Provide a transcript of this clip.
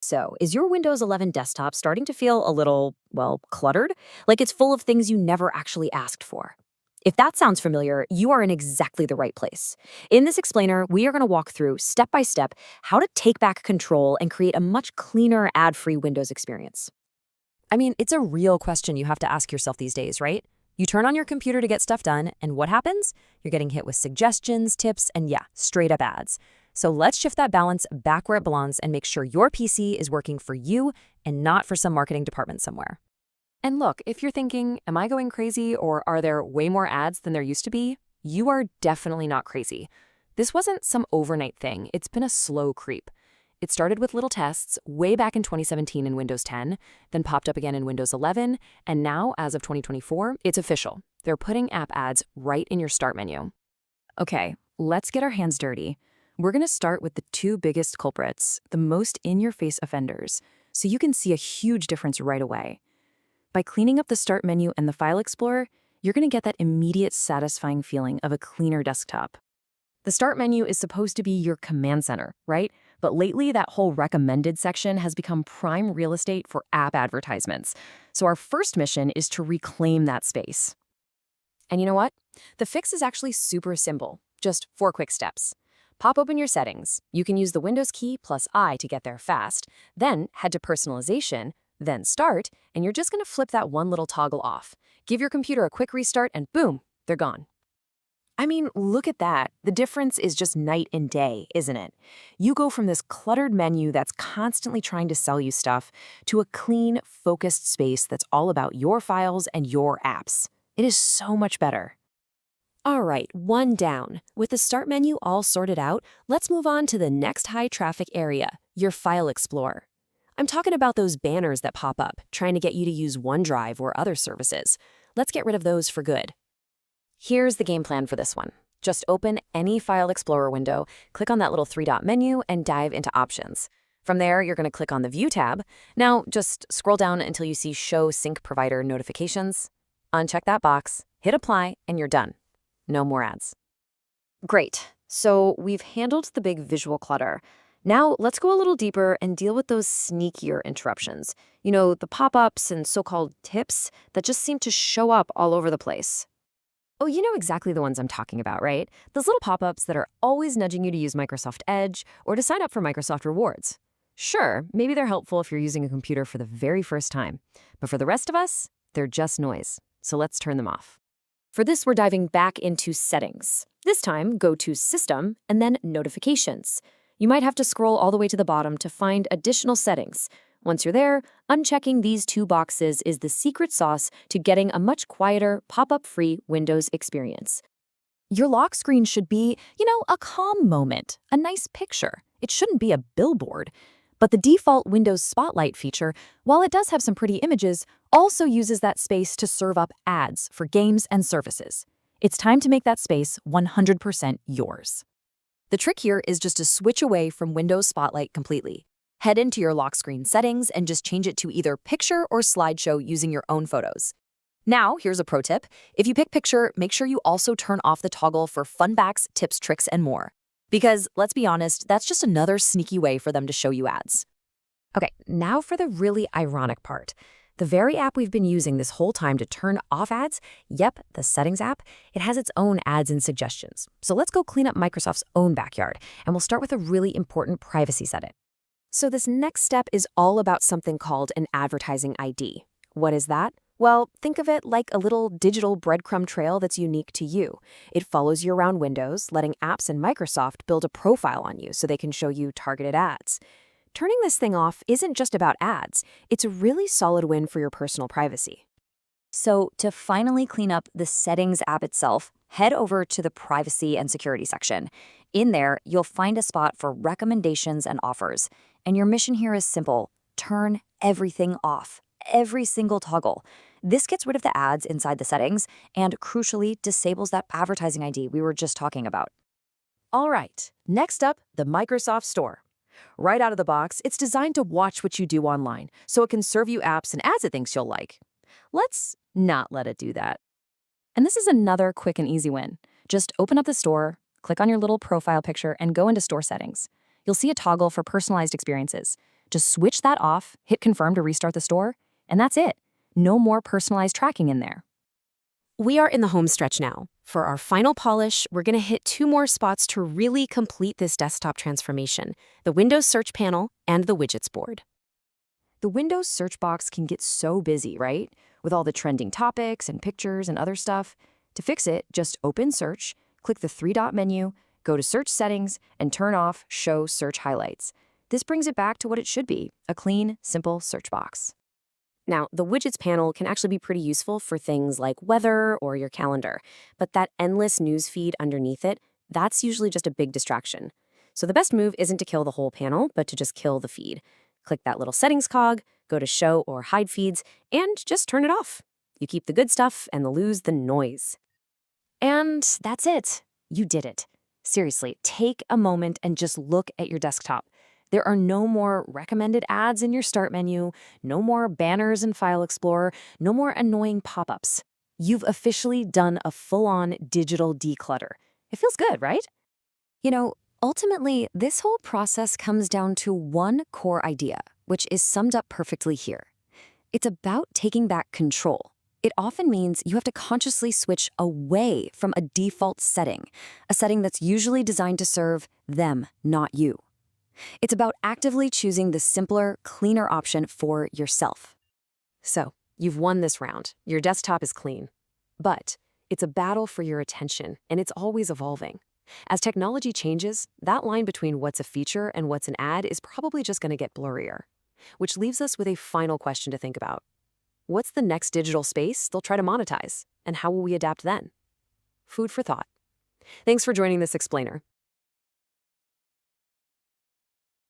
So, is your Windows 11 desktop starting to feel a little, well, cluttered? Like it's full of things you never actually asked for? If that sounds familiar, you are in exactly the right place. In this explainer, we are going to walk through step by step how to take back control and create a much cleaner ad free Windows experience. I mean, it's a real question you have to ask yourself these days, right? You turn on your computer to get stuff done, and what happens? You're getting hit with suggestions, tips, and yeah, straight up ads. So let's shift that balance back where it belongs and make sure your PC is working for you and not for some marketing department somewhere. And look, if you're thinking, am I going crazy or are there way more ads than there used to be? You are definitely not crazy. This wasn't some overnight thing, it's been a slow creep. It started with little tests way back in 2017 in Windows 10, then popped up again in Windows 11, and now, as of 2024, it's official. They're putting app ads right in your start menu. Okay, let's get our hands dirty. We're going to start with the two biggest culprits, the most in-your-face offenders, so you can see a huge difference right away. By cleaning up the Start menu and the File Explorer, you're going to get that immediate satisfying feeling of a cleaner desktop. The Start menu is supposed to be your command center, right? But lately, that whole recommended section has become prime real estate for app advertisements. So our first mission is to reclaim that space. And you know what? The fix is actually super simple, just 4 quick steps. Pop open your settings. You can use the Windows key plus I to get there fast. Then head to Personalization, then Start, and you're just going to flip that one little toggle off. Give your computer a quick restart and boom, they're gone. I mean, look at that. The difference is just night and day, isn't it? You go from this cluttered menu that's constantly trying to sell you stuff to a clean, focused space that's all about your files and your apps. It is so much better. All right, one down. With the Start menu all sorted out, let's move on to the next high-traffic area, your File Explorer. I'm talking about those banners that pop up, trying to get you to use OneDrive or other services. Let's get rid of those for good. Here's the game plan for this one. Just open any File Explorer window, click on that little 3-dot menu, and dive into Options. From there, you're going to click on the View tab. Now, just scroll down until you see Show Sync Provider Notifications. Uncheck that box, hit Apply, and you're done. No more ads. Great. So we've handled the big visual clutter. Now let's go a little deeper and deal with those sneakier interruptions. You know, the pop-ups and so-called tips that just seem to show up all over the place. Oh, you know exactly the ones I'm talking about, right? Those little pop-ups that are always nudging you to use Microsoft Edge or to sign up for Microsoft Rewards. Sure, maybe they're helpful if you're using a computer for the very first time. But for the rest of us, they're just noise. So let's turn them off. For this, we're diving back into Settings. This time, go to System and then Notifications. You might have to scroll all the way to the bottom to find additional settings. Once you're there, unchecking these 2 boxes is the secret sauce to getting a much quieter, pop-up-free Windows experience. Your lock screen should be, a calm moment, a nice picture. It shouldn't be a billboard. But the default Windows Spotlight feature, while it does have some pretty images, also uses that space to serve up ads for games and services. It's time to make that space 100% yours. The trick here is just to switch away from Windows Spotlight completely. Head into your lock screen settings and just change it to either Picture or Slideshow using your own photos. Now, here's a pro tip. If you pick Picture, make sure you also turn off the toggle for fun facts, tips, tricks, and more. Because, let's be honest, that's just another sneaky way for them to show you ads. Okay, now for the really ironic part. The very app we've been using this whole time to turn off ads, yep, the Settings app, it has its own ads and suggestions. So let's go clean up Microsoft's own backyard, and we'll start with a really important privacy setting. So this next step is all about something called an advertising ID. What is that? Well, think of it like a little digital breadcrumb trail that's unique to you. It follows you around Windows, letting apps and Microsoft build a profile on you so they can show you targeted ads. Turning this thing off isn't just about ads. It's a really solid win for your personal privacy. So to finally clean up the Settings app itself, head over to the Privacy and Security section. In there, you'll find a spot for recommendations and offers. And your mission here is simple. Turn everything off. Every single toggle. This gets rid of the ads inside the settings and, crucially, disables that advertising ID we were just talking about. All right, next up, the Microsoft Store. Right out of the box, it's designed to watch what you do online, so it can serve you apps and ads it thinks you'll like. Let's not let it do that. And this is another quick and easy win. Just open up the store, click on your little profile picture, and go into Store Settings. You'll see a toggle for personalized experiences. Just switch that off, hit confirm to restart the store, and that's it. No more personalized tracking in there. We are in the home stretch now. For our final polish, we're going to hit 2 more spots to really complete this desktop transformation: the Windows search panel and the widgets board. The Windows search box can get so busy, right? With all the trending topics and pictures and other stuff. To fix it, just open Search, click the 3-dot menu, go to Search Settings, and turn off Show Search Highlights. This brings it back to what it should be, a clean, simple search box. Now, the widgets panel can actually be pretty useful for things like weather or your calendar, but that endless news feed underneath it, that's usually just a big distraction. So the best move isn't to kill the whole panel, but to just kill the feed. Click that little settings cog, go to show or hide feeds, and just turn it off. You keep the good stuff and lose the noise. And that's it. You did it. Seriously, take a moment and just look at your desktop. There are no more recommended ads in your start menu, no more banners in File Explorer, no more annoying pop-ups. You've officially done a full-on digital declutter. It feels good, right? You know, ultimately, this whole process comes down to one core idea, which is summed up perfectly here. It's about taking back control. It often means you have to consciously switch away from a default setting, a setting that's usually designed to serve them, not you. It's about actively choosing the simpler, cleaner option for yourself. So, you've won this round. Your desktop is clean. But it's a battle for your attention, and it's always evolving. As technology changes, that line between what's a feature and what's an ad is probably just going to get blurrier. Which leaves us with a final question to think about. What's the next digital space they'll try to monetize, and how will we adapt then? Food for thought. Thanks for joining this explainer.